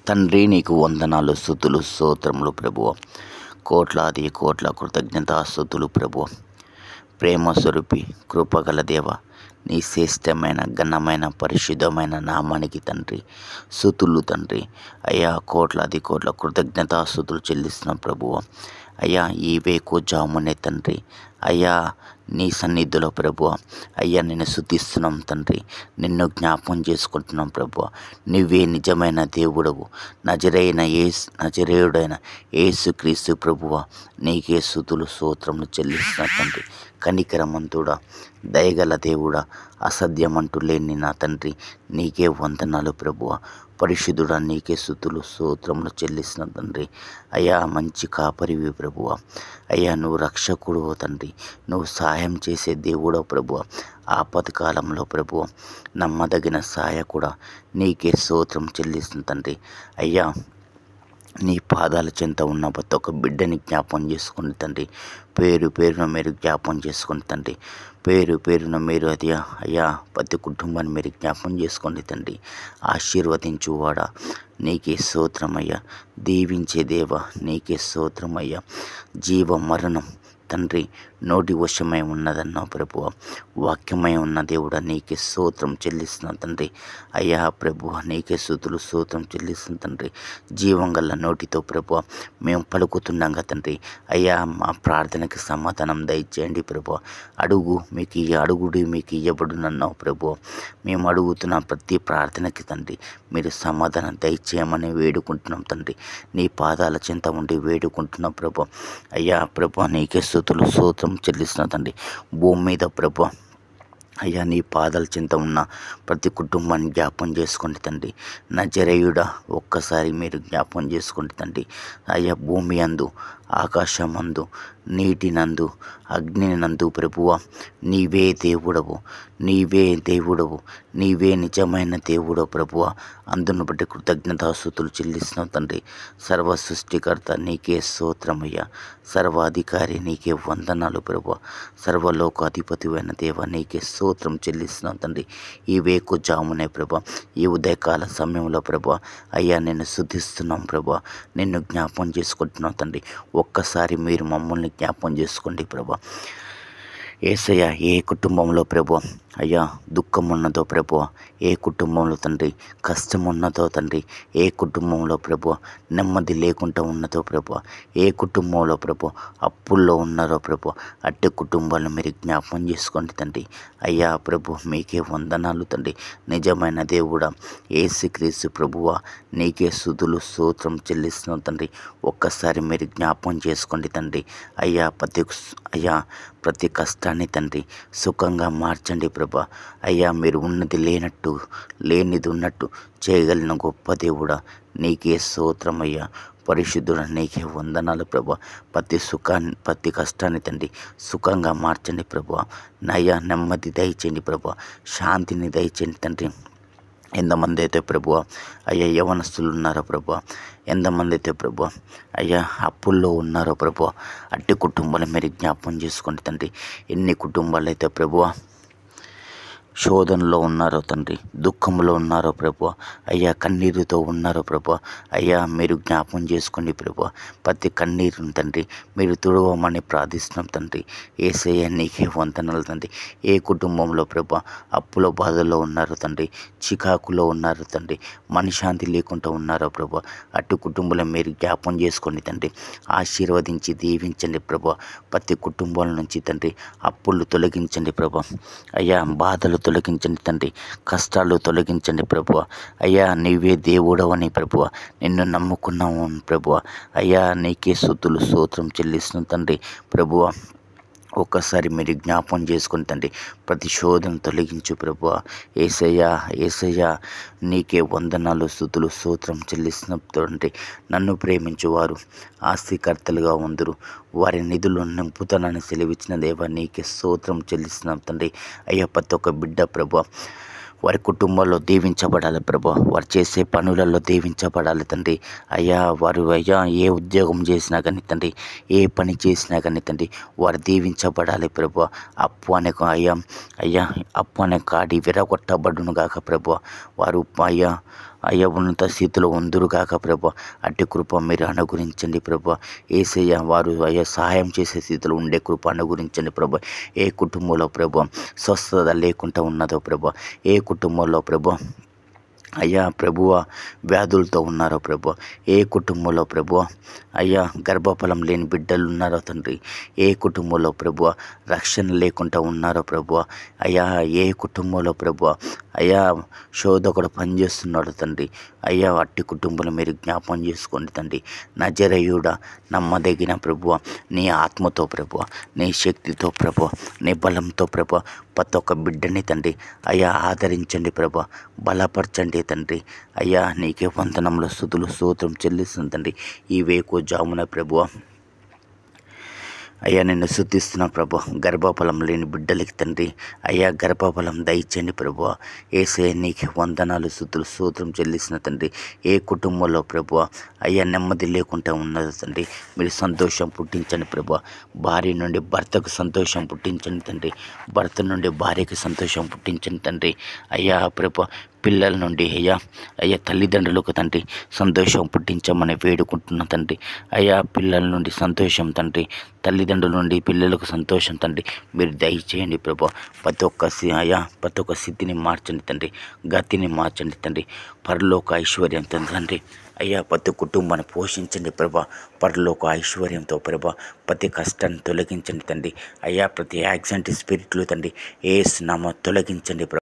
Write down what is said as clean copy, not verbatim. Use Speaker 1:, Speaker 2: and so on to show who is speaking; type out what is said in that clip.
Speaker 1: తండ్రి నీకు వందనాలు, స్తుతులు, స్తోత్రములు ప్రభువ. కోట్లాది కోట్ల కృతజ్ఞతాస్తుతులు ప్రభువ. ప్రేమ స్వరూపి, కృపగల దేవ, నీ శ్రేష్టమైన ఘనమైన పరిశుద్ధమైన నామానికి తండ్రి స్తుతులు తండ్రి. అయ్యా, కోట్లాది కోట్ల కృతజ్ఞతాస్తుతులు చెల్లిస్తున్నాం ప్రభువ. అయ్యా, ఈ వేకువజామునే తండ్రి, అయ్యా నీ సన్నిధిలో ప్రభువ, అయ్యా నిన్ను స్తుతిస్తున్నాం తండ్రి, నిన్ను జ్ఞాపం చేసుకుంటున్నాం ప్రభువ. నువ్వే నిజమైన దేవుడవు, నజరేయుడైన యేసుక్రీస్తు ప్రభువ, నీకే స్తుతులు స్తోత్రములు చెల్లిస్తున్నా తండ్రి. కనికరమంతుడా, దయగల దేవుడా, అసాధ్యమంటూ లేని నా తండ్రి, నీకే వందనాలు ప్రభువ. పరిశుద్ధుడా, నీకే స్తుతులు స్తోత్రములు చెల్లిస్తున్న తండ్రి. అయ్యా, మంచి కాపరివి ప్రభువ. అయ్యా, నువ్వు రక్షకుడు తండ్రి, నువ్వు సహాయం చేసే దేవుడో ప్రభువ. ఆపద కాలంలో ప్రభువ, నమ్మదగిన సహాయకుడా, నీకే స్తోత్రం చెల్లిస్తున్న తండ్రి. అయ్యా, నీ పాదాల చెంత ఉన్న ప్రతి ఒక్క బిడ్డని జ్ఞాపం చేసుకోండి తండ్రి. పేరు పేరున మీరు జ్ఞాపం చేసుకోండి తండ్రి. పేరు పేరున మీరు అయ్యా ప్రతి కుటుంబాన్ని మీరు జ్ఞాపం చేసుకోండి తండ్రి. ఆశీర్వదించువాడా, నీకే స్తోత్రమయ్యా. దీవించే దేవ, నీకే స్తోత్రమయ్యా. జీవ మరణం తండ్రి నోటి వశమై ఉన్నదన్నావు ప్రభువ. వాక్యమై ఉన్న దేవుడా, నీకే స్తోత్రం చెల్లిస్తున్న తండ్రి. అయ్యా ప్రభువ, నీకే స్తుతులు స్తోత్రం చెల్లిస్తున్న తండ్రి. జీవం గల నోటితో ప్రభువ మేము పలుకుతున్నాగా తండ్రి. అయ్యా, మా ప్రార్థనకి సమాధానం దయచేయండి ప్రభువ. అడుగుడి మీకు ఇయ్యబడునన్నావు ప్రభువ. మేము అడుగుతున్న ప్రతి ప్రార్థనకి తండ్రి మీరు సమాధానం దయచేయమని వేడుకుంటున్నాం తండ్రి. నీ పాదాల చెంత ఉండి వేడుకుంటున్నాం ప్రభు. అయ్యా ప్రభు, నీకే స్తుతులు స్తోత్రం చెల్లిస్తున్న తండ్రి. భూమి మీద ప్రభు, అయ్యా నీ పాదాల చింత ఉన్న ప్రతి కుటుంబాన్ని జ్ఞాపం చేసుకోండి తండ్రి. నజరేయుడా, ఒక్కసారి మీరు జ్ఞాపం చేసుకోండి తండ్రి. అయ్యా, భూమి అందు, ఆకాశమందు, నీటినందు, అగ్నినందు ప్రభువ, నీవే దేవుడవు, నీవే దేవుడవు, నీవే నిజమైన దేవుడో ప్రభువ. అందును బట్టి కృతజ్ఞతాస్తుతులు చెల్లిస్తున్నావు తండ్రి. సర్వ సృష్టికర్త నీకే స్తోత్రమయ్యా. సర్వాధికారి నీకే వందనాలు ప్రభువ. సర్వలోకాధిపతి అయిన దేవ, నీకే స్తోత్రం చెల్లిస్తున్నాం తండ్రి. ఈ వేకువజామునే ప్రభా, ఈ ఉదయకాల సమయంలో ప్రభా, అయ్యా నిన్ను స్తుతిస్తున్నాం ప్రభా, నిన్ను జ్ఞాపం చేసుకుంటున్నాం తండ్రి. ఒక్కసారి మీరు మమ్మల్ని జ్ఞాపం చేసుకోండి ప్రభా. యేసయ్య, ఏ కుటుంబంలో ప్రభు అయ్యా దుఃఖం ఉన్నదో ప్రభు, ఏ కుటుంబంలో తండ్రి కష్టం ఉన్నదో తండ్రి, ఏ కుటుంబంలో ప్రభు నెమ్మది లేకుండా ఉన్నదో ప్రభు, ఏ కుటుంబంలో ప్రభు అప్పుల్లో ఉన్నారో ప్రభు, అట్టి కుటుంబాలను మీరు జ్ఞాపం చేసుకోండి తండ్రి. అయ్యా ప్రభు, మీకే వందనాలు తండ్రి. నిజమైన దేవుడా, యేసుక్రీస్తు ప్రభువా, నీకే స్తుతులు స్తోత్రం చెల్లిస్తున్నాం తండ్రి. ఒక్కసారి మీరు జ్ఞాపం చేసుకోండి తండ్రి. అయ్యా ప్రతి కష్టాన్ని తండ్రి సుఖంగా మార్చండి ప్రభా. అయ్యా, మీరు ఉన్నది లేనట్టు, లేనిది ఉన్నట్టు చేయగలిగిన గొప్ప దేవుడా, నీకే స్తోత్రం అయ్యా. పరిశుద్ధుడా, నీకే వందనాలు ప్రభా. ప్రతి కష్టాన్ని తండ్రి సుఖంగా మార్చండి ప్రభా. నయ్యా, నెమ్మది దయచేయండి ప్రభా, శాంతిని దయచేయండి తండ్రి. ఎంతమంది అయితే ప్రభు అయ్యా యవనస్తులు ఉన్నారో ప్రభు, ఎంతమంది అయితే ప్రభు అయ్యా అప్పుల్లో ఉన్నారో ప్రభు, అట్టి కుటుంబాలు మీరు జ్ఞాపం చేసుకోండి తండ్రి. ఎన్ని కుటుంబాలు అయితే ప్రభు శోధనలో ఉన్నారో తండ్రి, దుఃఖంలో ఉన్నారో ప్రభు, అయ్యా కన్నీరుతో ఉన్నారో ప్రభు, అయ్యా మీరు జ్ఞాపం చేసుకోండి ప్రభు. ప్రతి కన్నీరుని తండ్రి మీరు తుడవమని ప్రార్థిస్తున్నాం తండ్రి. యేసయ్య, నీకే వందనాలు తండ్రి. ఏ కుటుంబంలో ప్రభు అప్పుల బాధల్లో ఉన్నారో తండ్రి, చికాకులో ఉన్నారు తండ్రి, మనశ్శాంతి లేకుండా ఉన్నారో ప్రభు, అటు కుటుంబంలో మీరు జ్ఞాపం చేసుకోండి తండ్రి. ఆశీర్వదించి దీవించండి ప్రభు. ప్రతి కుటుంబాల నుంచి తండ్రి అప్పులు తొలగించండి ప్రభు. అయ్యా బాధలు తొలగించండి తండ్రి, కష్టాలు తొలగించండి ప్రభువ. అయ్యా, నీవే దేవుడవని ప్రభువ, నిన్ను నమ్ముకున్నాము ప్రభువ. అయ్యా, నీకే స్తుతులు స్తోత్రం చెల్లిస్తున్న తండ్రి ప్రభువ. ఒక్కసారి మీరు జ్ఞాపం చేసుకుని తండ్రి ప్రతి శోధన తొలగించు ప్రభువ. యేసయ్యా, నీకే వందనాలు స్తుతులు స్తోత్రం చెల్లిస్తున్నటువంటి నన్ను ప్రేమించువారు ఆస్తికర్తలుగా ఉందరు, వారి నిధులు నింపుతానని సెలవిచ్చిన దేవ, నీకే స్తోత్రం చెల్లిస్తున్నాం తండ్రి. అయ్యా, ప్రతి ఒక్క బిడ్డ ప్రభు వారి కుటుంబాల్లో దీవించబడాలి ప్రభు, వారు చేసే పనులలో దీవించబడాలి తండ్రి. వారు ఏ ఉద్యోగం చేసినా కానీ తండ్రి, ఏ పని చేసినా కానీ తండ్రి, వారు దీవించబడాలి ప్రభు. అప్పు అనే కాడి విరగొట్టబడును గాక ప్రభు. వారు అయ్యా ఉన్నత స్థితిలో ఉందురుగాక ప్రభా. అట్టి కృప మీరు అనుగురించండి ప్రభా. యేసయ్య వారు అయ్యా సహాయం చేసే స్థితిలో ఉండే కృప అనుగురించండి ప్రభా. ఏ కుటుంబంలో ప్రభా స్వస్థత లేకుండా ఉన్నదో ప్రభా, ఏ కుటుంబంలో ప్రభా అయ్యా ప్రభువ వ్యాధులతో ఉన్నారో ప్రభు, ఏ కుటుంబంలో ప్రభు అయ్యా గర్భఫలం లేని బిడ్డలు ఉన్నారో తండ్రి, ఏ కుటుంబంలో ప్రభు రక్షణ లేకుండా ఉన్నారో ప్రభు, అయ్యా ఏ కుటుంబంలో ప్రభు అయ్యా శోధకుడు పనిచేస్తున్నాడు తండ్రి, అయ్యా అట్టి కుటుంబాలు మీరు జ్ఞాపం చేసుకోండి తండ్రి. నజరేయుడా నమ్మదగిన ప్రభువ, నీ ఆత్మతో ప్రభువ, నీ శక్తితో ప్రభువ, నీ బలంతో ప్రభువ ప్రతి ఒక్క బిడ్డని తండ్రి అయ్యా ఆదరించండి ప్రభా, బలపరచండి తండ్రి. అయ్యా నీకే వందనముల స్తుతులు స్తోత్రం చెల్లిస్తుంది తండ్రి. ఈ వేకు జామున ప్రభువ అయ్యా నిన్ను స్తుతిస్తున్నా ప్రభు. గర్భఫలం లేని బిడ్డలకి తండ్రి అయ్యా గర్భఫలం దయచేయండి ప్రభు. యేసయ్య నీకు వందనాలు స్తుతులు స్తోత్రం చెల్లిస్తున్న తండ్రి. ఏ కుటుంబంలో ప్రభు అయ్యా నెమ్మది లేకుండా ఉన్నది తండ్రి, మీరు సంతోషం పుట్టించండి ప్రభు. భార్య నుండి భర్తకు సంతోషం పుట్టించండి తండ్రి, భర్త నుండి భార్యకి సంతోషం పుట్టించండి తండ్రి. అయ్యా ప్రభు పిల్లల నుండి అయ్యా తల్లిదండ్రులకు తండ్రి సంతోషం పుట్టించమని వేడుకుంటున్న తండ్రి. అయ్యా పిల్లల నుండి సంతోషం తండ్రి, తల్లిదండ్రుల నుండి పిల్లలకు సంతోషం తండ్రి మీరు దయచేయండి ప్రభా. ప్రతి ఒక్క స్థితిని మార్చండి తండ్రి, గతిని మార్చండి తండ్రి. పరలోక ఐశ్వర్యం తండ్రి అయ్యా ప్రతి కుటుంబాన్ని పోషించండి ప్రభా. పరలోక ఐశ్వర్యంతో ప్రభా ప్రతి కష్టాన్ని తొలగించండి తండ్రి. అయ్యా ప్రతి యాక్సిడెంట్ స్పిరిట్లు తండ్రి యేసు నామమున తొలగించండి ప్రభా.